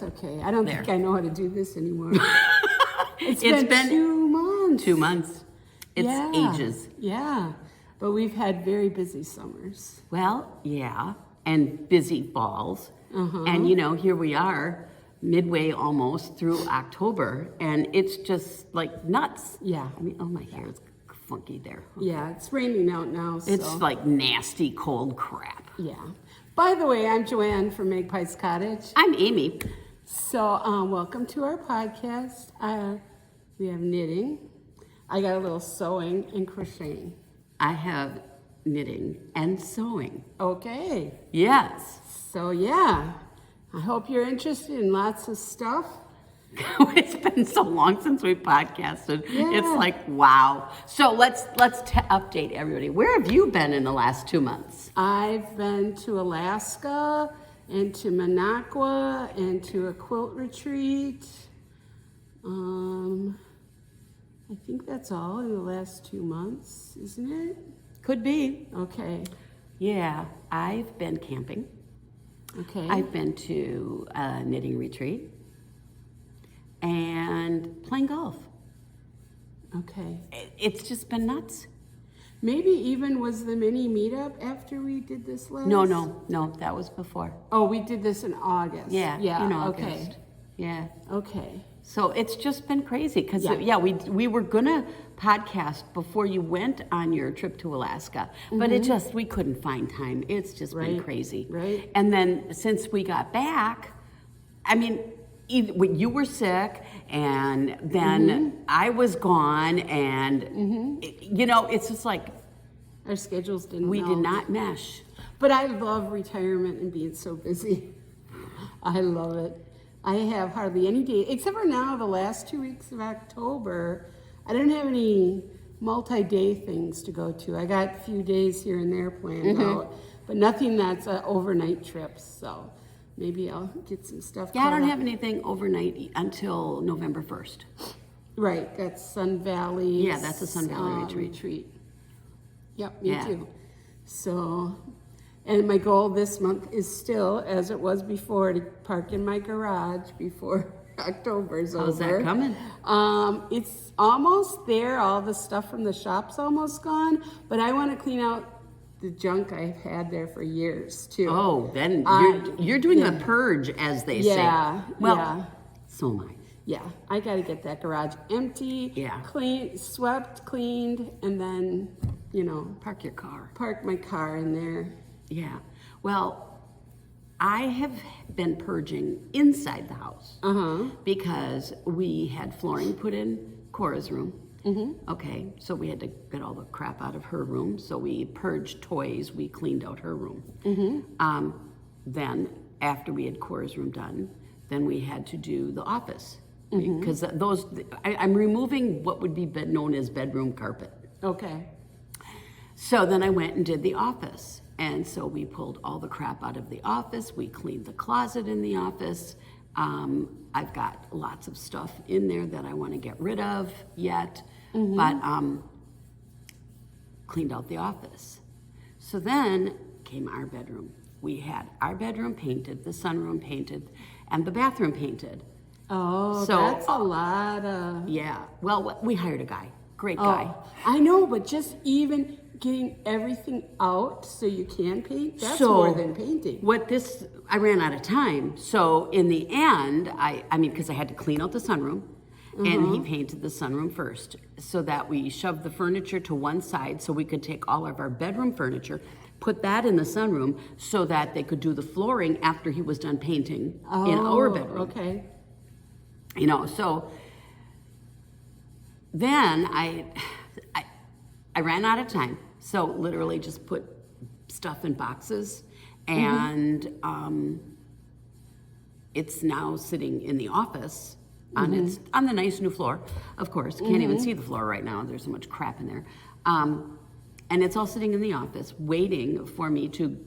that's okay. I don't think I know how to do this anymore. It's been 2 months. 2 months. It's ages. Yeah. But we've had very busy summers. Well, yeah. And busy falls. Uh-huh. And, here we are, midway almost through October, and it's just like nuts. Yeah. I mean, oh, my hair is funky there. Yeah, it's raining out now. So. It's like nasty, cold crap. Yeah. By the way, I'm Joanne from Magpies Cottage. I'm Amy. So, welcome to our podcast. We have knitting. I got a little sewing and crocheting. I have knitting and sewing. Okay. Yes. So, yeah. I hope you're interested in lots of stuff. It's been so long since we podcasted. Yeah. It's like, wow. So let's update everybody. Where have you been in the last 2 months? I've been to Alaska and to Minocqua and to a quilt retreat. I think that's all in the last 2 months, isn't it? Could be. Okay. Yeah, I've been camping. Okay. I've been to a knitting retreat and playing golf. Okay. It's just been nuts. Maybe even was the mini meetup after we did this last? No, that was before. Oh, we did this in August. Yeah, in August. Okay. Yeah. Okay. So it's just been crazy because we were gonna podcast before you went on your trip to Alaska, but we couldn't find time. It's just been crazy. Right. And then since we got back, I mean, when you were sick, and then I was gone, and it's just like our schedules didn't. We melt. did not mesh. But I love retirement and being so busy. I love it. I have hardly any day, except for now, the last 2 weeks of October, I don't have any multi-day things to go to. I got a few days here and there planned out, but nothing that's overnight trips, so maybe I'll get some stuff. Yeah, I don't have anything overnight until November 1st. Right, that's Sun Valley. Yeah, that's a Sun Valley retreat. Yep, me too. So, and my goal this month is still, as it was before, to park in my garage before October's over. How's that coming? It's almost there. All the stuff from the shop's almost gone, but I want to clean out the junk I've had there for years too. Oh, then you're doing the purge, as they say. Well, so am I. Yeah, I got to get that garage empty, clean, swept, cleaned, and then, park your car. Park my car in there. Yeah. Well, I have been purging inside the house because we had flooring put in Cora's room. Okay, so we had to get all the crap out of her room. So we purged toys. We cleaned out her room. Then, after we had Cora's room done, then we had to do the office because I'm removing what would be known as bedroom carpet. Okay. So then I went and did the office. And so we pulled all the crap out of the office. We cleaned the closet in the office. I've got lots of stuff in there that I want to get rid of yet, but cleaned out the office. So then came our bedroom. We had our bedroom painted, the sunroom painted, and the bathroom painted. Oh, so, that's a lot of... Yeah. Well, we hired a guy. Great guy. I know, but just even getting everything out so you can paint, that's more than painting. I ran out of time. So in the end, I mean, because I had to clean out the sunroom, and he painted the sunroom first, so that we shoved the furniture to one side so we could take all of our bedroom furniture, put that in the sunroom so that they could do the flooring after he was done painting in our bedroom. Okay. So then I ran out of time. So literally just put stuff in boxes, and it's now sitting in the office on the nice new floor. Of course, can't even see the floor right now. There's so much crap in there, and it's all sitting in the office waiting for me to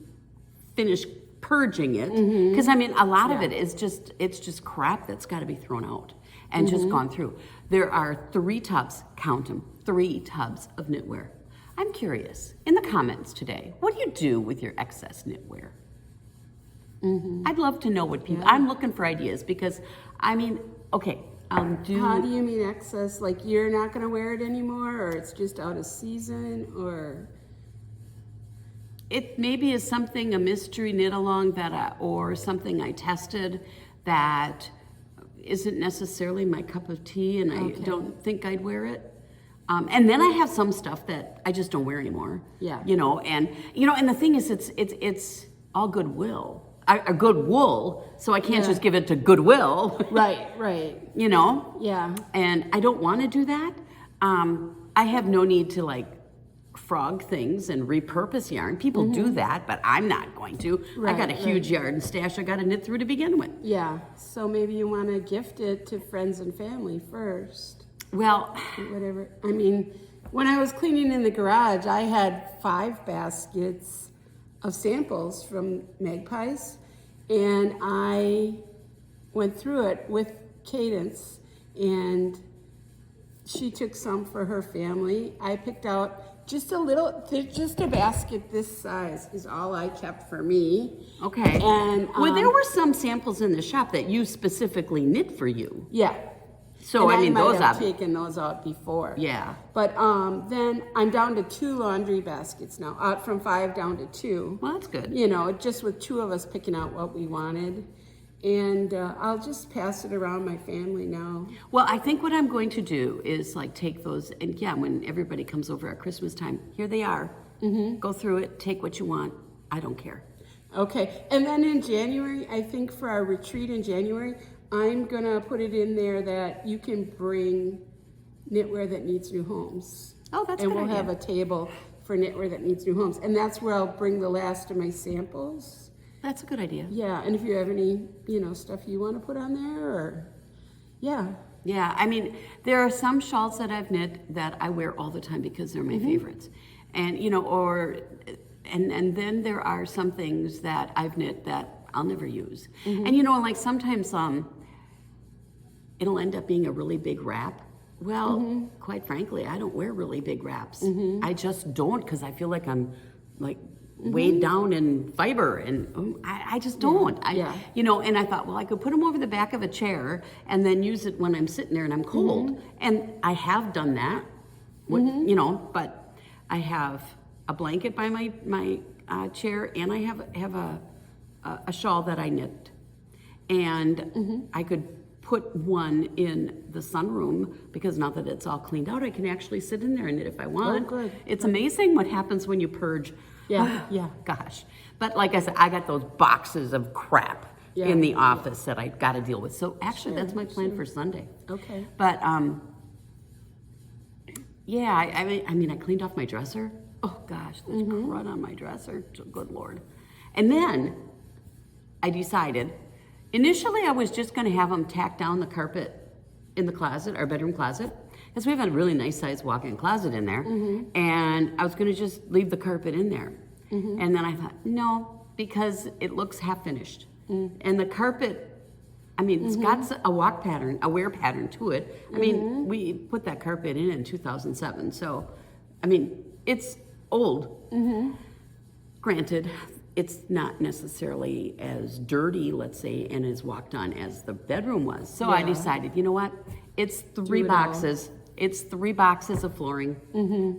finish purging it. Because I mean, a lot of it is just crap that's got to be thrown out and just gone through. There are 3 tubs. Count them. 3 tubs of knitwear. I'm curious, in the comments today, what do you do with your excess knitwear? I'd love to know what people, I'm looking for ideas because, I mean, okay, I'll do. How do you mean excess? Like you're not going to wear it anymore, or it's just out of season, or? It maybe is something, a mystery knit along that, or something I tested that isn't necessarily my cup of tea, and I don't think I'd wear it. And then I have some stuff that I just don't wear anymore. Yeah. And the thing is, it's all goodwill. A good wool, so I can't just give it to Goodwill. Right. Yeah. And I don't want to do that. I have no need to like frog things and repurpose yarn. People do that, but I'm not going to. I got a huge yarn stash I got to knit through to begin with. Yeah. So maybe you want to gift it to friends and family first. Well, whatever. I mean, when I was cleaning in the garage, I had 5 baskets of samples from Magpies, and I went through it with Cadence, and she took some for her family. I picked out just a basket this size is all I kept for me. Okay. And well, there were some samples in the shop that you specifically knit for you. Yeah. So and I mean, might those have taken those out before. Yeah. But then I'm down to 2 laundry baskets now, out from 5 down to 2. Well, that's good. Just with 2 of us picking out what we wanted. And I'll just pass it around my family now. Well, I think what I'm going to do is like take those, and when everybody comes over at Christmas time, here they are. Go through it, take what you want. I don't care. Okay. And then in January, I think for our retreat in January, I'm going to put it in there that you can bring knitwear that needs new homes. Oh, that's and a good we'll idea. have a table for knitwear that needs new homes. And that's where I'll bring the last of my samples. That's a good idea. Yeah, and if you have any, stuff you want to put on there, or, yeah. Yeah, I mean, there are some shawls that I've knit that I wear all the time because they're my favorites. And, and then there are some things that I've knit that I'll never use. And, like sometimes it'll end up being a really big wrap. Well, quite frankly, I don't wear really big wraps. I just don't, because I feel like I'm like weighed down in fiber, and I just don't. And I thought, well, I could put them over the back of a chair and then use it when I'm sitting there and I'm cold. And I have done that, but I have a blanket by my chair, and I have a shawl that I knit, and I could put one in the sunroom because now that it's all cleaned out, I can actually sit in there and knit if I want. Oh, good. It's amazing what happens when you purge. Yeah. Gosh. But like I said, I got those boxes of crap in the office that I got to deal with. So actually, that's my plan for Sunday. Okay. But I mean, I cleaned off my dresser. Oh gosh, there's crud on my dresser. Good Lord. And then I decided, initially I was just going to have them tack down the carpet in the closet, our bedroom closet, because we have a really nice sized walk-in closet in there. And I was going to just leave the carpet in there. And then I thought, no, because it looks half finished. And the carpet, I mean, it's got a wear pattern to it. I mean, we put that carpet in 2007. So, I mean, it's old. Granted, it's not necessarily as dirty, let's say, and as walked on as the bedroom was. So I decided, you know what? It's 3 boxes. It's 3 boxes of flooring.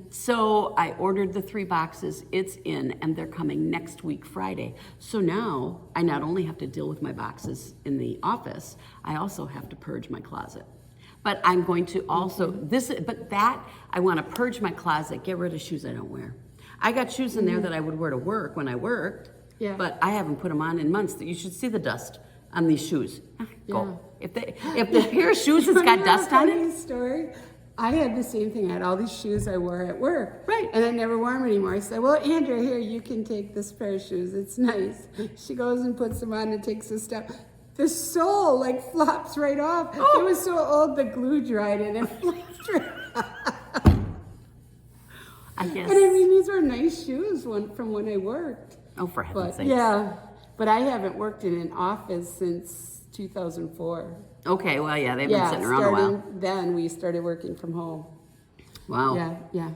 So I ordered the 3 boxes. It's in, and they're coming next week, Friday. So now I not only have to deal with my boxes in the office, I also have to purge my closet. But I'm going to also, I want to purge my closet, get rid of shoes I don't wear. I got shoes in there that I would wear to work when I worked, but I haven't put them on in months. You should see the dust on these shoes. Go. If the pair of shoes has got dust on it. Story. I had the same thing. I had all these shoes I wore at work. Right. And I never wore them anymore. I said, well, Andrea, here, you can take this pair of shoes. It's nice. She goes and puts them on and takes a step. The sole, flops right off. It was so old, the glue dried and it flopped right off. I guess. And I mean, these were nice shoes from when I worked. Oh, for heaven's sake. Yeah. But I haven't worked in an office since 2004. Okay, well, yeah, they've been sitting around a while. Then we started working from home. Wow. Yeah.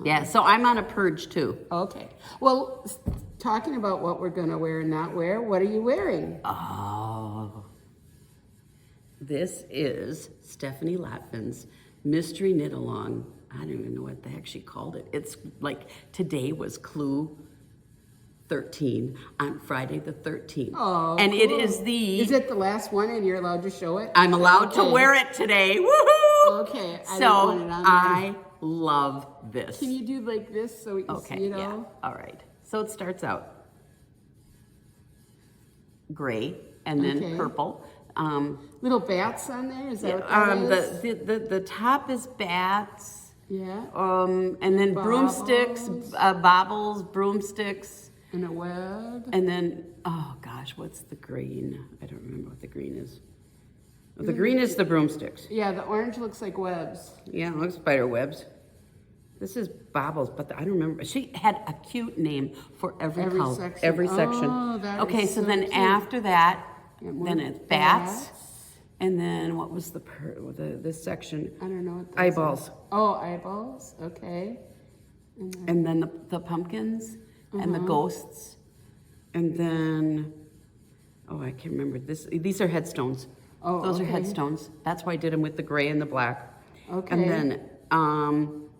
Yeah, so I'm on a purge too. Okay. Well, talking about what we're going to wear and not wear, what are you wearing? Oh, this is Stephanie Latvin's Mystery Knit Along. I don't even know what the heck she called it. It's like today was Clue 13 on Friday the 13th. Oh, and cool. it is the... Is it the last one and you're allowed to show it? I'm allowed to wear it today. Woohoo! Okay. So I love this. Can you do like this so we can see it all? All right. So it starts out gray and then purple. Little bats on there? Is that what that is? The top is bats. Yeah. And then broomsticks, bobbles, broomsticks. And a web. And then, oh gosh, what's the green? I don't remember what the green is. Well, the green is the broomsticks. Yeah, the orange looks like webs. Yeah, it looks spider webs. This is bobbles, but I don't remember. She had a cute name for every color, section. every section. Oh, that okay, is so so then cute. after that, then it's bats. Bats. And then what was this section? I don't know what those Eyeballs. are. Oh, eyeballs. Okay. And then the pumpkins and the ghosts. And then, oh, I can't remember this. These are headstones. Oh, those are okay. headstones. That's why I did them with the gray and the black. Okay. And then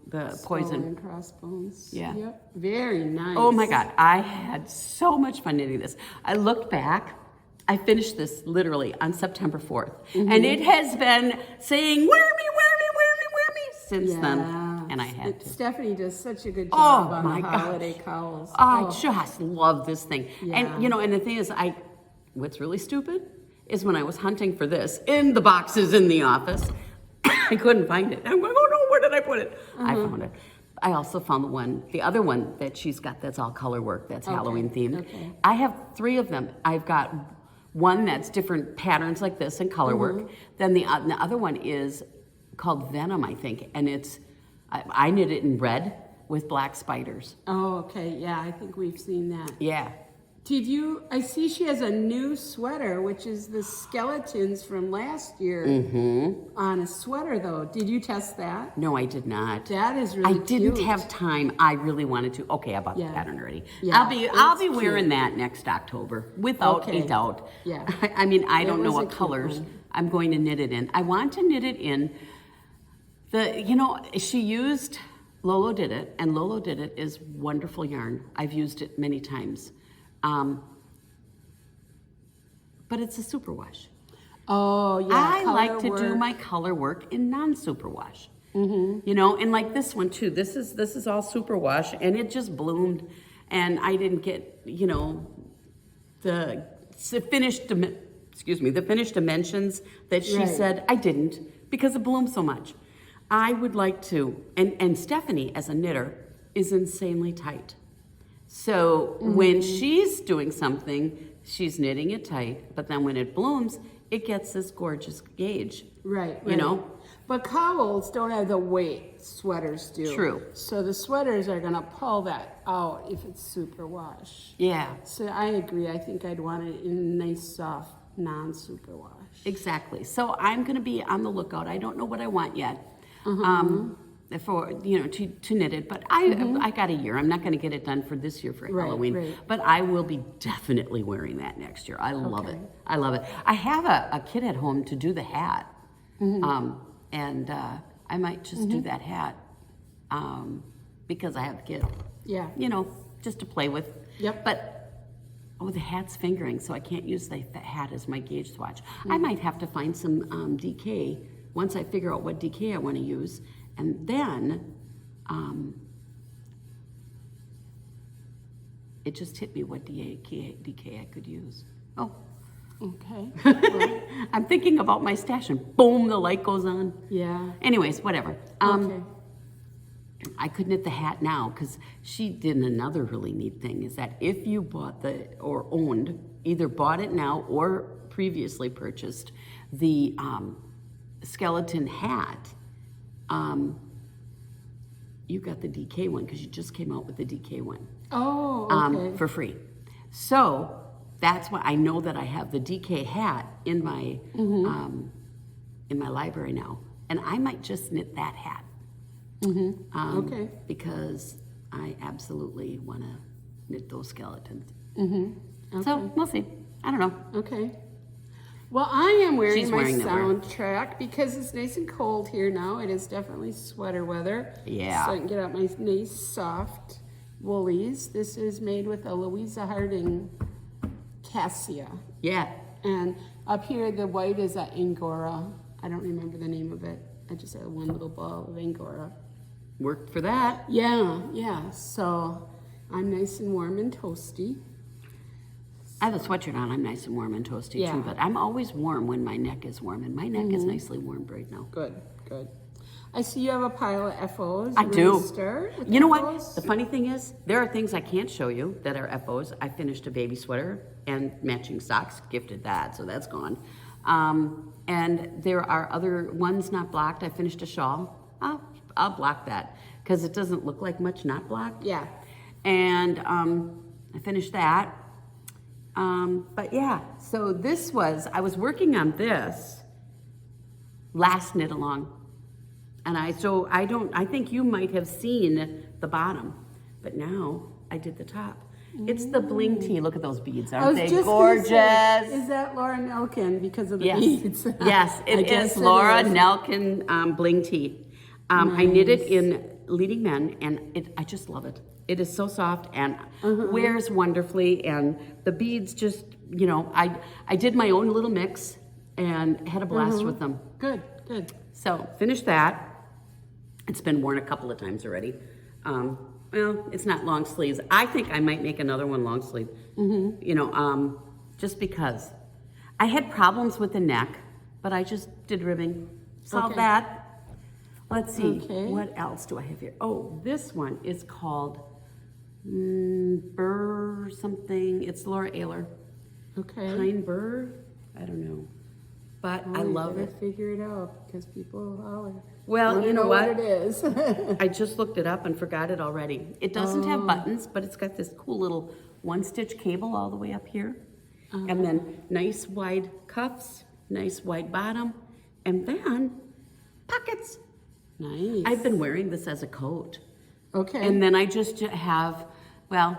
the Skull poison. and crossbones. Yeah. Yep. Very nice. Oh my God, I had so much fun knitting this. I looked back. I finished this literally on September 4th. And it has been saying, wear me, wear me, wear me, wear me since then. And I had to. Stephanie does such a good job on the holiday cowls. I just love this thing. Yeah. And you know, and the thing is, what's really stupid is when I was hunting for this in the boxes in the office, I couldn't find it. I'm going, oh no, where did I put it? I found it. I also found the other one that she's got that's all color work, that's Halloween themed. Okay. I have 3 of them. I've got one that's different patterns like this and color work. Then the other one is called Venom, I think, and I knit it in red with black spiders. Oh, okay. Yeah, I think we've seen that. Yeah. I see she has a new sweater, which is the skeletons from last year on a sweater, though. Did you test that? No, I did not. That is really I didn't cute. have time. I really wanted to. Okay, I bought the pattern already. Yeah, I'll be it's wearing cute. that next October, without a doubt. Yeah. I mean, I don't know was a what cute colors one. I'm going to knit it in. I want to knit it in Lolo did it, and Lolo did it is wonderful yarn. I've used it many times. But it's a superwash. Oh, yeah. I color like to do work. my color work in non-superwash. You know, and like this one too. This is all superwash, and it just bloomed, and I didn't get the finished dimensions that she said. I didn't because it bloomed so much. I would like to, and Stephanie as a knitter is insanely tight. So when she's doing something, she's knitting it tight, but then when it blooms, it gets this gorgeous gauge. Right. You know? But cowls don't have the weight sweaters do. True. So the sweaters are going to pull that out if it's superwash. Yeah. So I agree. I think I'd want it in a nice, soft, non-superwash. Exactly. So I'm going to be on the lookout. I don't know what I want yet. For to knit it, but I got a year. I'm not going to get it done for this year for Halloween, right. but I will be definitely wearing that next year. I love it. I love it. I have a kit at home to do the hat, and I might just do that hat because I have the kit. Yeah. You know, just to play with. Yep. But the hat's fingering, so I can't use the hat as my gauge swatch. I might have to find some DK once I figure out what DK I want to use. And then, it just hit me what DK I could use. Oh. Okay. I'm thinking about my stash and boom, the light goes on. Yeah. Anyways, whatever. Okay. I could knit the hat now because she did another really neat thing is that if you bought either bought it now or previously purchased the skeleton hat, you got the DK one because you just came out with the DK one. Oh, okay. For free. So that's why I know that I have the DK hat in my library now, and I might just knit that hat. Okay. Because I absolutely want to knit those skeletons. Okay. So we'll see. I don't know. Okay. Well, I am wearing She's my wearing the wear. soundtrack because it's nice and cold here now. It is definitely sweater weather. Yeah. So I can get out my nice soft woolies. This is made with a Louisa Harding cassia. Yeah. And up here, the white is a Angora. I don't remember the name of it. I just have one little ball of Angora. Worked for that. Yeah. So I'm nice and warm and toasty. I have a sweatshirt on. I'm nice and warm and toasty Yeah. too, but I'm always warm when my neck is warm, and my neck is nicely warmed right now. Good. I see you have a pile of FOs. I do. Start with You know FOs? what? The funny thing is, there are things I can't show you that are FOs. I finished a baby sweater and matching socks, gifted that, so that's gone. And there are other ones not blocked. I finished a shawl. I'll block that because it doesn't look like much not blocked. Yeah. And I finished that. But yeah, so I was working on this last knit along. And I think you might have seen the bottom, but now I did the top. It's the bling tee. Look at those beads. Aren't they gorgeous? Is that Laura Nelkin because of the beads? Yes, it is Laura Nelkin bling tee. I knit it in Leading Men, and I just love it. It is so soft and wears wonderfully, and the beads just, I did my own little mix and had a blast with them. Good. So finished that. It's been worn a couple of times already. Well, it's not long sleeves. I think I might make another one long sleeve. Just because. I had problems with the neck, but I just did ribbing. Solved that. Let's see. Okay. What else do I have here? Oh, this one is called Burr something. It's Laura Ayler. Okay. Pine Burr? I don't know. But I love it. Figure it out because people holler. Well, you know what? It is. I just looked it up and forgot it already. It doesn't have buttons, but it's got this cool little one-stitch cable all the way up here. And then nice wide cuffs, nice wide bottom, and then pockets. Nice. I've been wearing this as a coat. Okay. And then I just have, I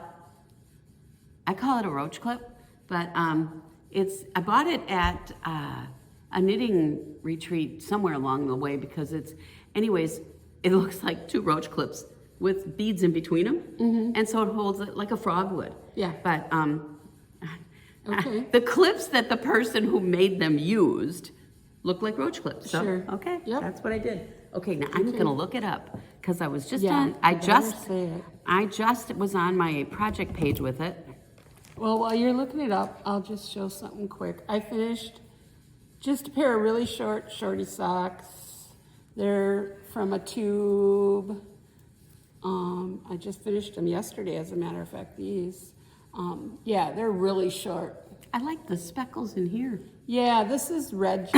call it a roach clip, but I bought it at a knitting retreat somewhere along the way because it looks like two roach clips with beads in between them. And so it holds it like a frog would. Yeah. But Okay. the clips that the person who made them used look like roach clips. So, Sure. okay, Yep. that's what I did. Okay, now I'm going to look it up because I was just Yeah, I you better just say it. I just was on my project page with it. Well, while you're looking it up, I'll just show something quick. I finished just a pair of really shorty socks. They're from a tube. I just finished them yesterday, as a matter of fact, these. They're really short. I like the speckles in here. Yeah, this is Regia.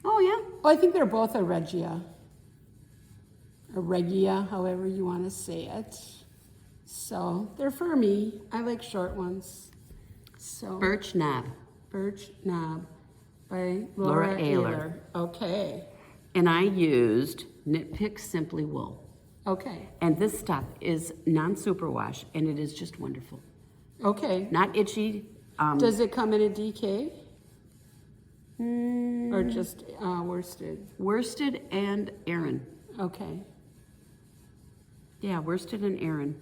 Oh yeah. Oh, I think they're both a Regia. A Regia, however you want to say it. So they're for me. I like short ones. So Birch Knob. Birch Knob by Laura Laura Ayler. Ayler. Okay. And I used Knit Pick Simply Wool. Okay. And this stuff is non-superwash, and it is just wonderful. Okay. Not itchy. Does it come in a DK? Or just worsted? Worsted and Aran. Okay. Yeah, worsted and Aran.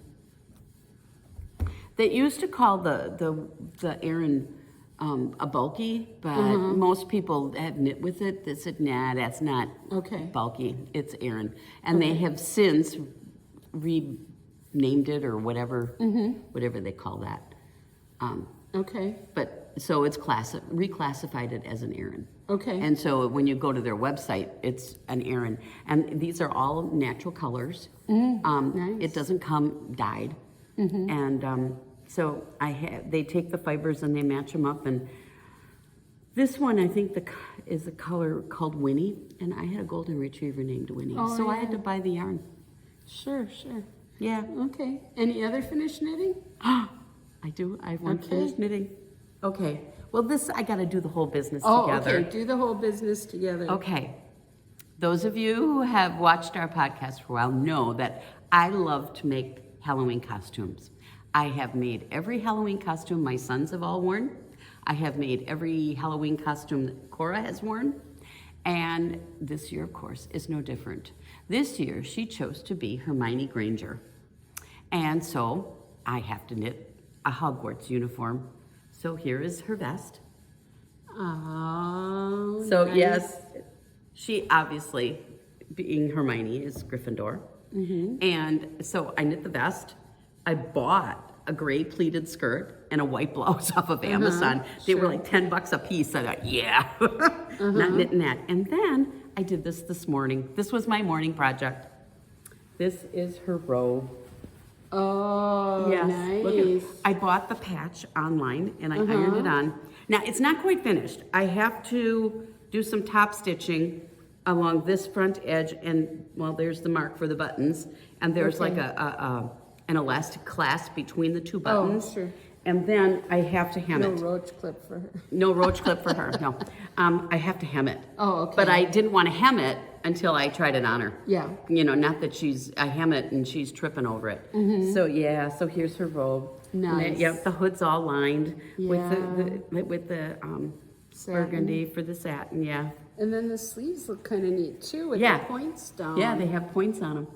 They used to call the Aran a bulky, but most people have knit with it. They said, nah, that's not bulky. It's Aran. And they have since renamed it or whatever they call that. But so it's reclassified it as an Aran. Okay. And so when you go to their website, it's an Aran. And these are all natural colors. Nice. It doesn't come dyed. And so they take the fibers and they match them up. And this one, I think, is a color called Winnie. And I had a golden retriever named Winnie. Oh, so I yeah. had to buy the yarn. Sure. Yeah. Okay. Any other finished knitting? I do. I have one finished knitting. Okay. Well, I got to do the whole business Oh, together. okay. Do the whole business together. Okay. Those of you who have watched our podcast for a while know that I love to make Halloween costumes. I have made every Halloween costume my sons have all worn. I have made every Halloween costume that Cora has worn. And this year, of course, is no different. This year, she chose to be Hermione Granger. And so I have to knit a Hogwarts uniform. So here is her vest. Oh, So nice. yes, she obviously, being Hermione, is Gryffindor. And so I knit the vest. I bought a gray pleated skirt and a white blouse off of Amazon. They were like $10 a piece. I thought, yeah, not knitting that. And then I did this morning. This was my morning project. This is her robe. Oh, Yes, nice. look at, I bought the patch online and I ironed it on. Now it's not quite finished. I have to do some top stitching along this front edge, and well, there's the mark for the buttons, and there's like an elastic clasp between the two buttons. Oh, sure. And then I have to hem No it. roach clip for her. No roach clip for her. No, I have to hem it. Oh, okay. But I didn't want to hem it until I tried it on her. Yeah. You know, not that I hem it and she's tripping over it. So yeah, so here's her robe. Nice. Yep, the hood's all lined with Yeah. with the Satin. burgundy for the satin. Yeah. And then the sleeves look kind of neat too with Yeah. the points down. Yeah, they have points on them.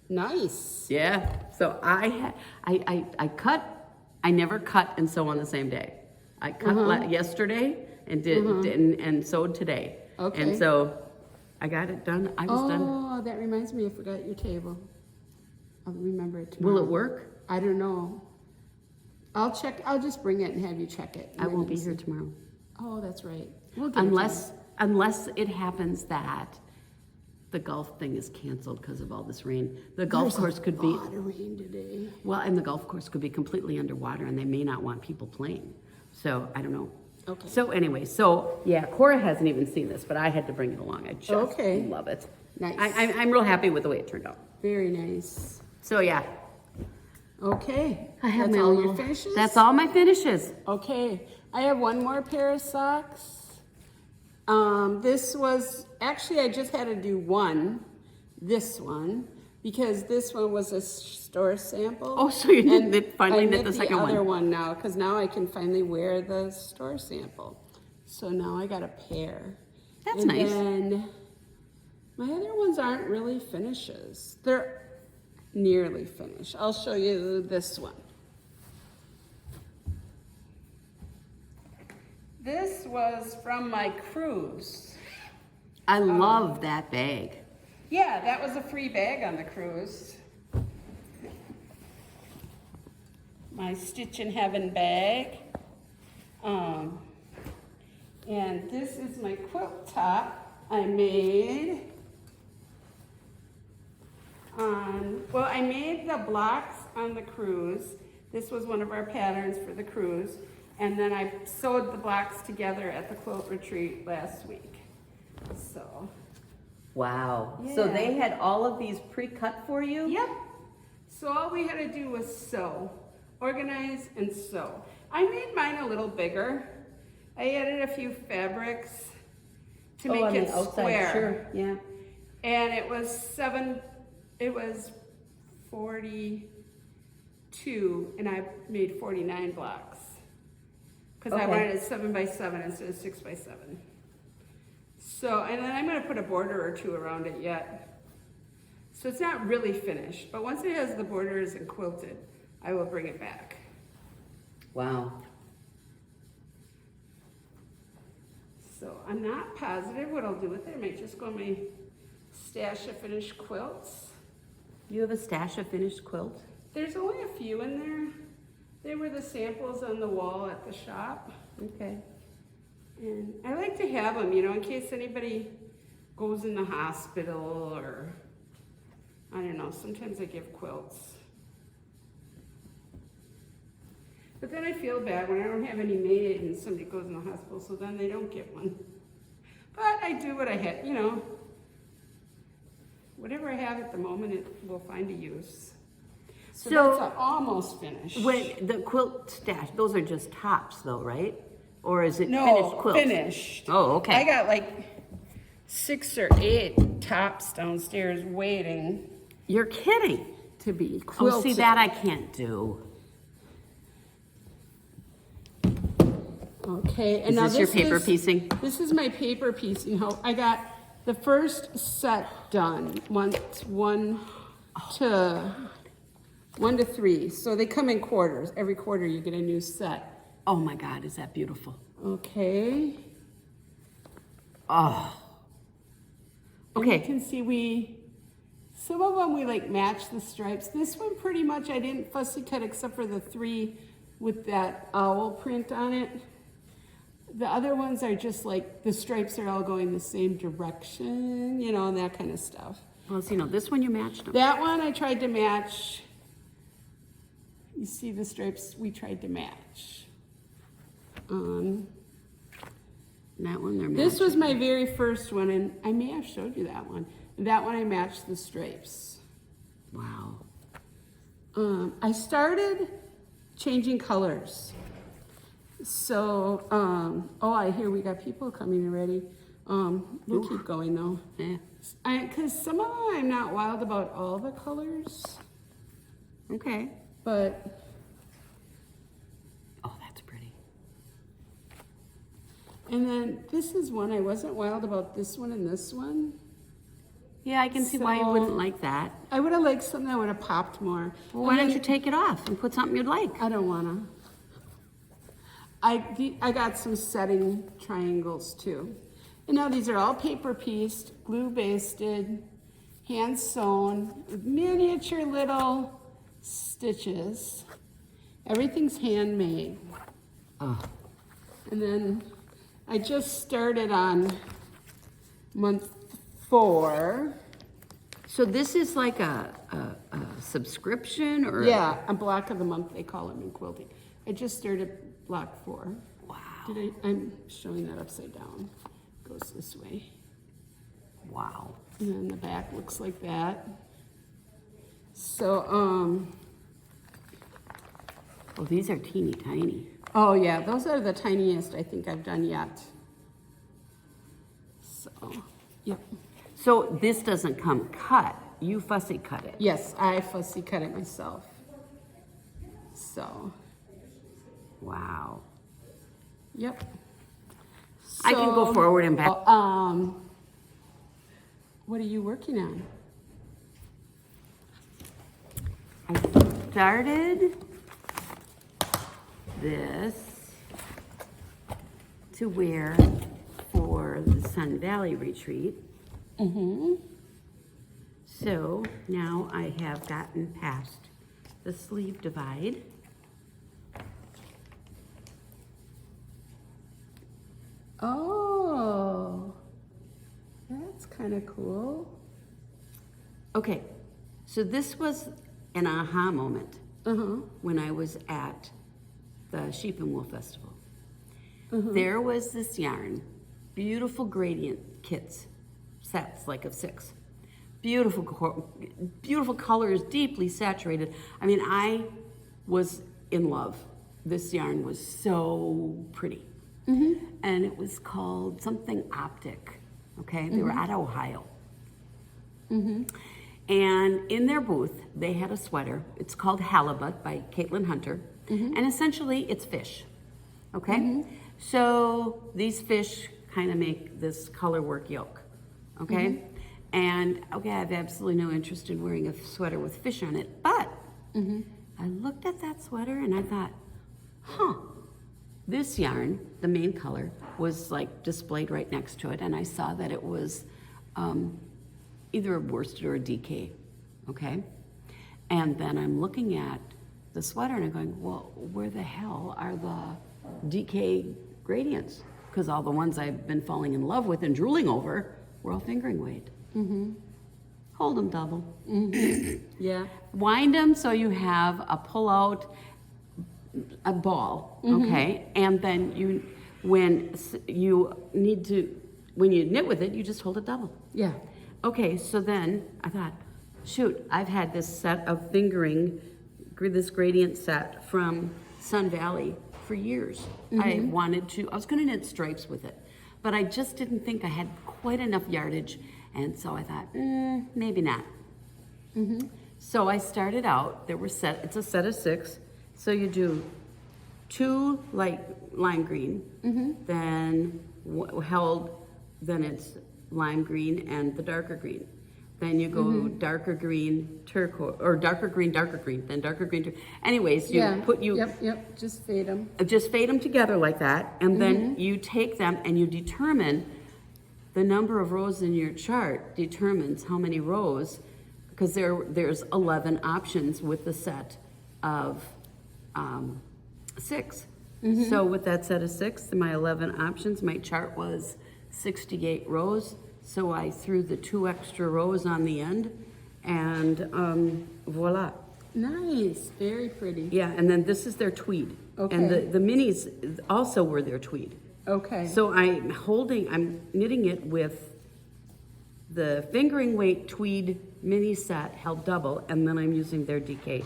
Nice. Yeah. So I cut. I never cut and sew on the same day. I cut yesterday and did and sewed today. Okay. And so I got it done. I was done. Oh, that reminds me, I forgot your table. I'll remember it tomorrow. Will it work? I don't know. I'll check. I'll just bring it and have you check it. I won't be here tomorrow. Oh, that's right. We'll get it Unless it happens that the golf thing is canceled because of all this rain. The golf course could be a lot of rain today. well, and the golf course could be completely underwater, and they may not want people playing. So I don't know. Okay. So anyway, yeah, Cora hasn't even seen this, but I had to bring it along. I just love it. Nice. I'm real happy with the way it turned out. Very nice. So yeah, Okay. I have That's my all little, your finishes? That's all my finishes. Okay. I have one more pair of socks. This was, actually I just had to do this one, because this one was a store sample. Oh, so you And finally I knit the second one. other one now, because now I can finally wear the store sample. So now I got a pair. That's and nice. Then my other ones aren't really finishes. They're nearly finished. I'll show you this one. This was from my cruise. I love that bag. Yeah, that was a free bag on the cruise. My Stitch in Heaven bag. And this is my quilt top I made. I made the blocks on the cruise. This was one of our patterns for the cruise. And then I sewed the blocks together at the quilt retreat last week. So. Wow. So Yeah. they had all of these pre-cut for you? Yep. So all we had to do was sew, organize and sew. I made mine a little bigger. I added a few fabrics to make it square. Sure. Yeah. And it was 42, and I made 49 blocks. Because I Okay. wanted it 7 by 7 instead of 6 by 7. So, and then I'm gonna put a border or two around it yet. So it's not really finished, but once it has the borders and quilted, I will bring it back. Wow. So I'm not positive what I'll do with it. I might just go in my stash of finished quilts. You have a stash of finished quilts? There's only a few in there. They were the samples on the wall at the shop. Okay. And I like to have them, you know, in case anybody goes in the hospital or, I don't know, sometimes I give quilts. But then I feel bad when I don't have any made and somebody goes in the hospital, so then they don't get one. But I do what I had, you know. Whatever I have at the moment, it will find a use. So that's almost finished. When the quilt stash, those are just tops though, right? Or is it No, finished quilts? finished. Oh, okay. I got like 6 or 8 tops downstairs waiting You're kidding. to be quilted. Oh, see, that I can't do. Okay, and Is now this your paper piecing? This is my paper piecing. I got the first set done, one to 3. So they come in quarters. Every quarter you get a new set. Oh my God, is that beautiful? Okay. Oh. And Okay. you can see some of them we like match the stripes. This one pretty much I didn't fussy cut except for the 3 with that owl print on it. The other ones are just like the stripes are all going the same direction, you know, and that kind of stuff. Well, so, this one you matched them. That one I tried to match. You see the stripes we tried to match. That one they're matching. This was my very first one, and I may have showed you that one. That one I matched the stripes. Wow. I started changing colors. So, I hear we got people coming already. We'll keep going though. Yeah. Because some of them I'm not wild about all the colors, Okay. but Oh, that's pretty. and then this is one I wasn't wild about this one and this one. Yeah, I can see why you So- wouldn't like that. I would have liked something that would have popped more. Well, why don't you take it off and put something you'd like? I don't wanna. I got some setting triangles too. And now these are all paper pieced, glue basted, hand sewn, with miniature little stitches. Everything's handmade. Oh. And then I just started on month 4. So this is like a subscription or? Yeah, a block of the month they call it in quilting. I just started block 4. Wow. I'm showing that upside down. Goes this way. Wow. And then the back looks like that. So, Oh, these are teeny tiny. oh yeah, those are the tiniest I think I've done yet. So, yep. So this doesn't come cut. You fussy cut it. Yes, I fussy cut it myself. So, Wow. yep. I can go forward and back. What are you working on? I started this to wear for the Sun Valley retreat. Mm-hmm. So now I have gotten past the sleeve divide. Oh, that's kind of cool. Okay, so this was an aha moment Uh-huh. when I was at the Sheep and Wool Festival. Uh-huh. There was this yarn, beautiful gradient kits, sets like of 6. Beautiful colors, deeply saturated. I mean, I was in love. This yarn was so pretty. Mm-hmm. And it was called something Optic, okay? They were out of Ohio. Mm-hmm. And in their booth, they had a sweater. It's called Halibut by Caitlin Hunter. And essentially, it's fish, okay? So these fish kind of make this color work yoke, okay? And, okay, I have absolutely no interest in wearing a sweater with fish on it, but I looked at that sweater and I thought, huh, this yarn, the main color, was like displayed right next to it, and I saw that it was either a worsted or a DK, okay? And then I'm looking at the sweater and I'm going, well, where the hell are the DK gradients? Because all the ones I've been falling in love with and drooling over were all fingering weight. Hold them double. Yeah. Wind them so you have a pull-out, a ball, okay? And then when you knit with it, you just hold it double. Yeah. Okay, so then I thought, shoot, I've had this set of fingering, this gradient set from Sun Valley for years. I was gonna knit stripes with it, but I just didn't think I had quite enough yardage, and so I thought, maybe not. So I started out, it's a set of 6, so you do 2 light lime green, then then it's lime green and the darker green. Then you go darker green, turquoise, or darker green, then darker green. Anyways, Yep. Just fade them. Just fade them together like that, and then you take them and you determine the number of rows in your chart determines how many rows, because there's 11 options with the set of 6. So with that set of 6, my 11 options, my chart was 68 rows. So I threw the 2 extra rows on the end, and voila. Nice, very pretty. Yeah, and then this is their tweed. Okay. And the minis also were their tweed. Okay. So I'm knitting it with the fingering weight tweed mini set held double, and then I'm using their DK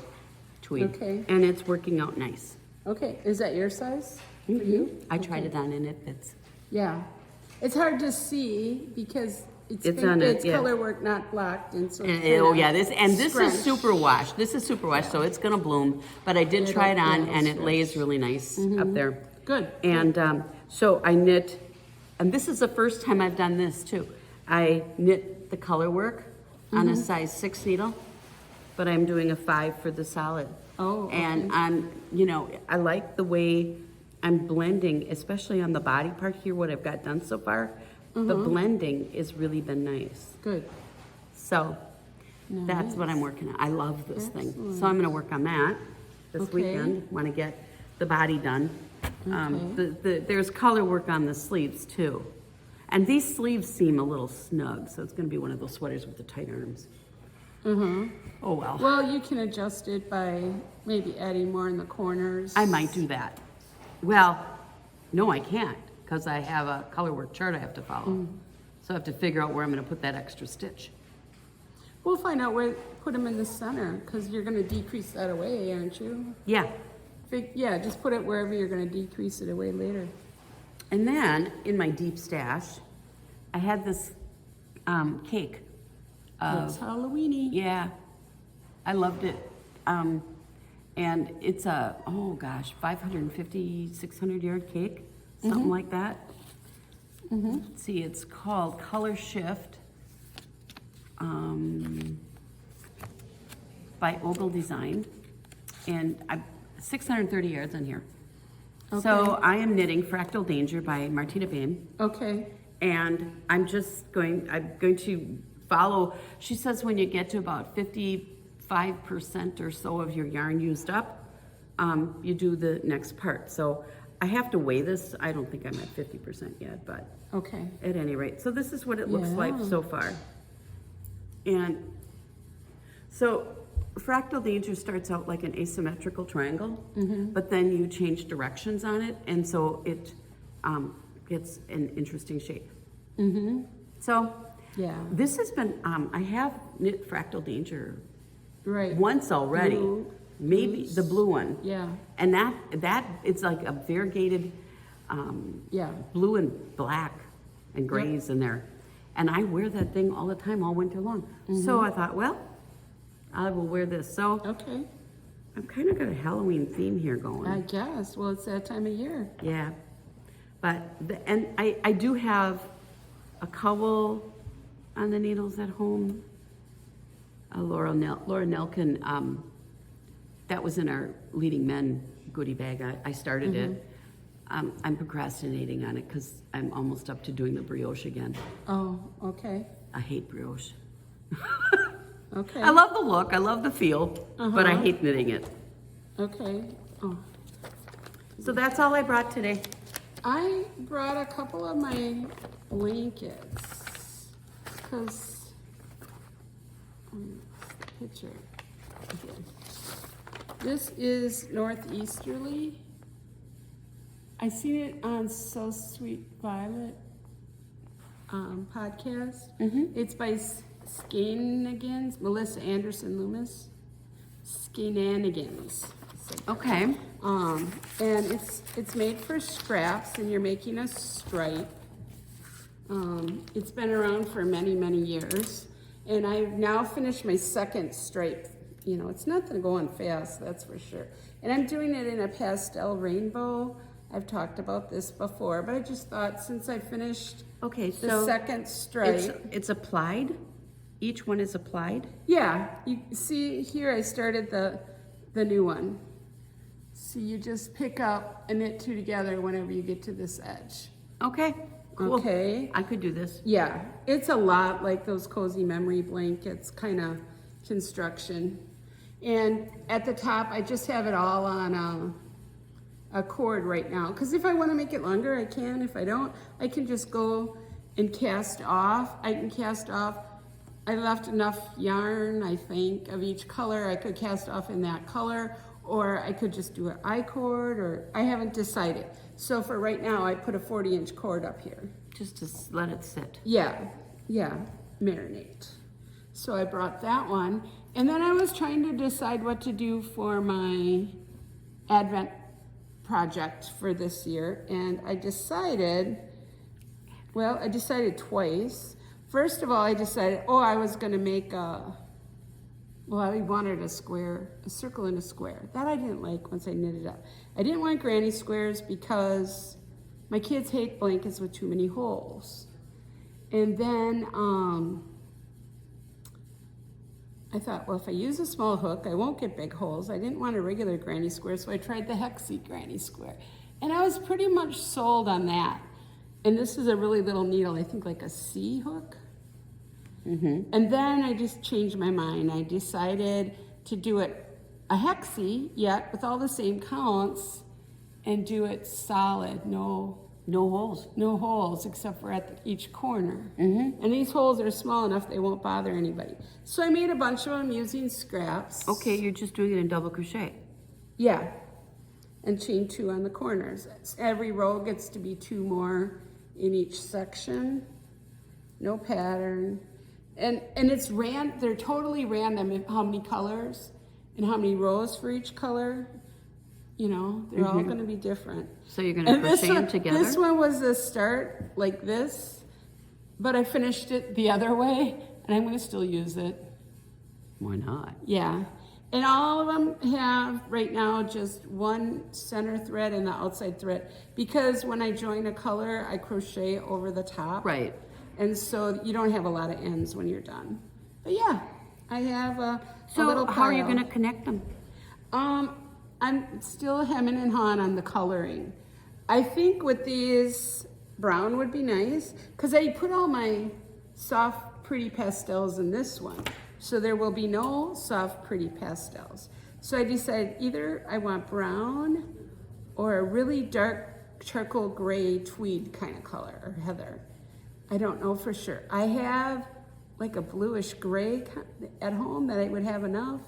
tweed. Okay. And it's working out nice. Okay, is that your size for you? I tried it on and it fits. Yeah. It's hard to see because it's yeah. color work, not blocked, and so. This is super wash. This is super wash, so it's gonna bloom. But I did try it on, and it lays really nice up there. Good. And so I knit, and this is the first time I've done this too. I knit the color work on a size 6 needle, but I'm doing a 5 for the solid. Oh. Okay. And I like the way I'm blending, especially on the body part here, what I've got done so far. The blending has really been nice. Good. So that's what I'm working on. I love this thing. So I'm going to work on that this weekend. Want to get the body done. There's color work on the sleeves too. And these sleeves seem a little snug, so it's going to be one of those sweaters with the tight arms. Oh well. Well, you can adjust it by maybe adding more in the corners. I might do that. Well, no, I can't, because I have a color work chart I have to follow. So I have to figure out where I'm going to put that extra stitch. We'll find out where, put them in the center, because you're going to decrease that away, aren't you? Yeah. Yeah, just put it wherever you're going to decrease it away later. And then, in my deep stash, I had this cake. It's Halloweeny. Yeah, I loved it. And it's a, 550, 600 yard cake, something like that. Let's see, it's called Color Shift by Ogle Design. And 630 yards on here. Okay. So I am knitting Fractal Danger by Martina Bain. Okay. And I'm going to follow, she says when you get to about 55% or so of your yarn used up, you do the next part. So I have to weigh this. I don't think I'm at 50% yet, but okay. At any rate. So this is what it looks like so far. And so Fractal Danger starts out like an asymmetrical triangle, but then you change directions on it, and so it gets an interesting shape. So this has been, I have knit Fractal Danger once already, maybe the blue one. Yeah. And that it's like a variegated blue and black and grays in there. And I wear that thing all the time, all winter long. So I thought, well, I will wear this. So I've kind of got a Halloween theme here going. I guess. Well, it's that time of year. Yeah. But, I do have a cowl on the needles at home. Laura Nelkin, that was in our Leading Men goodie bag. I started it. I'm procrastinating on it because I'm almost up to doing the brioche again. Oh, okay. I hate brioche. Okay. I love the look, I love the feel, but I hate knitting it. Okay. Oh. So that's all I brought today. I brought a couple of my blankets because picture. Okay. This is Northeasterly. I seen it on So Sweet Violet podcast. It's by Skanigans, Melissa Anderson Loomis. Skanigans. Okay. And it's made for scraps, and you're making a stripe. It's been around for many, many years, and I've now finished my second stripe you know, it's nothing going fast, that's for sure. And I'm doing it in a pastel rainbow. I've talked about this before, but I just thought since I finished Okay, the so second stripe. it's applied? Each one is applied? Yeah, you see here I started the new one. So you just pick up and knit two together whenever you get to this edge. Okay, cool. Okay. I could do this. Yeah, it's a lot like those cozy memory blankets kind of construction. And at the top, I just have it all on a cord right now. Because if I want to make it longer, I can. If I don't, I can just go and cast off. I can cast off. I left enough yarn, I think, of each color. I could cast off in that color, or I could just do an I-cord, or I haven't decided. So for right now, I put a 40-inch cord up here. Just to let it sit. Yeah, marinate. So I brought that one. And then I was trying to decide what to do for my Advent project for this year. And I decided twice. First of all, I decided, I was gonna make I wanted a circle and a square. That I didn't like once I knit it up. I didn't want granny squares because my kids hate blankets with too many holes. And then I thought, well, if I use a small hook, I won't get big holes. I didn't want a regular granny square, so I tried the hexy granny square. And I was pretty much sold on that. And this is a really little needle, I think like a C hook. Mm-hmm. And then I just changed my mind. I decided to do it a hexy, yet with all the same counts, and do it solid, no holes except for at each corner. Mm-hmm. And these holes are small enough they won't bother anybody. So I made a bunch of them using scraps. Okay, you're just doing it in double crochet. Yeah, and chain 2 on the corners. Every row gets to be 2 more in each section. No pattern. And they're totally random in how many colors and how many rows for each color. You know, they're all going to be different. So you're going to crochet them together? This one was the start like this, but I finished it the other way, and I'm going to still use it. Why not? Yeah. And all of them have right now just one center thread and the outside thread, because when I join a color, I crochet over the top. Right. And so you don't have a lot of ends when you're done. But yeah, I have a little pile. So how are you going to connect them? I'm still hemming and hawing on the coloring. I think with these, brown would be nice, because I put all my soft, pretty pastels in this one. So there will be no soft, pretty pastels. So I decided either I want brown or a really dark charcoal gray tweed kind of color, or heather. I don't know for sure. I have like a bluish gray at home that I would have enough.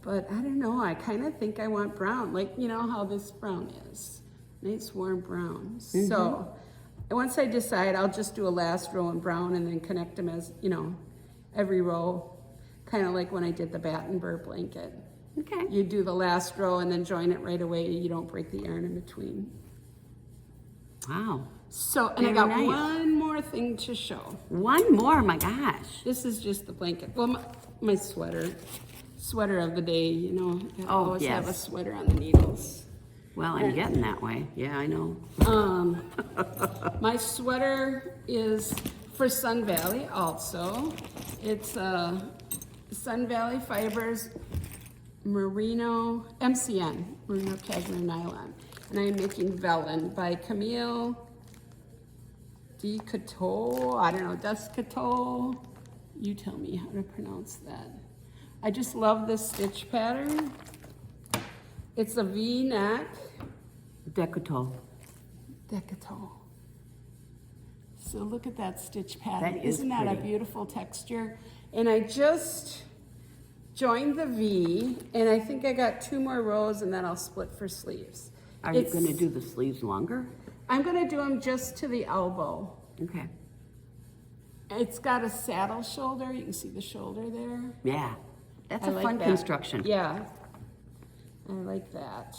But I don't know, I kind of think I want brown, like, you know how this brown is. Nice warm brown. Mm-hmm. So once I decide, I'll just do a last row in brown and then connect them as, you know, every row, kind of like when I did the Battenberg blanket. Okay. You do the last row and then join it right away. You don't break the yarn in between. Wow. So, and Very I got nice. one more thing to show. One more, my gosh. This is just the blanket. Well, my sweater of the day, you know. I always have a sweater on the needles. Well, I'm getting that way. Yeah, I know. My sweater is for Sun Valley also. It's Sun Valley Fibers Merino MCN, Merino Cashmere Nylon. And I'm making Vellon by Camille Descoteaux. I don't know, Descoteaux. You tell me how to pronounce that. I just love this stitch pattern. It's a V-neck. Decoteau. So look at that stitch pattern. That is Isn't that pretty. a beautiful texture? And I just joined the V, and I think I got 2 more rows, and then I'll split for sleeves. Are you going to do the sleeves longer? I'm going to do them just to the elbow. Okay. It's got a saddle shoulder. You can see the shoulder there. Yeah. That's I a like fun that. construction. Yeah, I like that.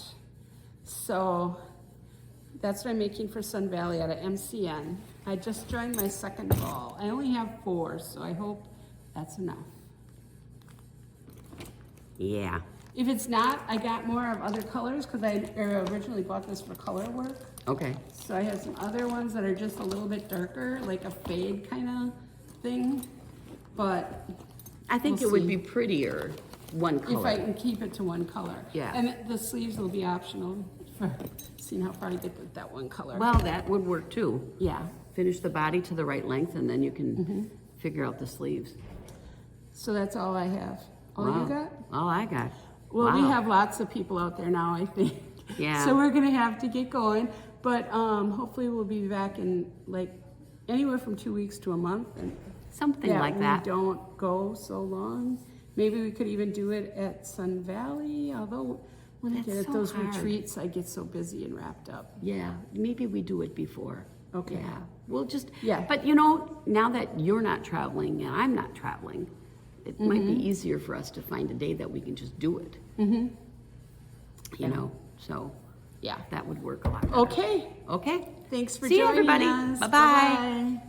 So that's what I'm making for Sun Valley out of MCN. I just joined my second ball. I only have 4, so I hope that's enough. Yeah. If it's not, I got more of other colors because I originally bought this for color work. Okay. So I have some other ones that are just a little bit darker, like a fade kind of thing. But I think we'll it would see. be prettier one color. If I can keep it to one color. Yeah. And the sleeves will be optional for seeing how far I get with that one color. Well, that would work too. Yeah. Finish the body to the right length and then you can figure out the sleeves. So that's all I have. All Wow. you got? All I got. Well, we Wow. have lots of people out there now, I think. Yeah. So we're gonna have to get going, but hopefully we'll be back in like anywhere from 2 weeks to a month, and Something like that. we don't go so long. Maybe we could even do it at Sun Valley. Although when I That's get at so those hard. retreats, I get so busy and wrapped up. Yeah, maybe we do it before. Okay. Yeah, we'll just, Yeah. But you know, now that you're not traveling and I'm not traveling, it might be easier for us to find a day that we can just do it. You know, so Yeah. that would work a lot better. Okay. Okay. Thanks for See you, joining everybody. us. Bye-bye. Bye-bye.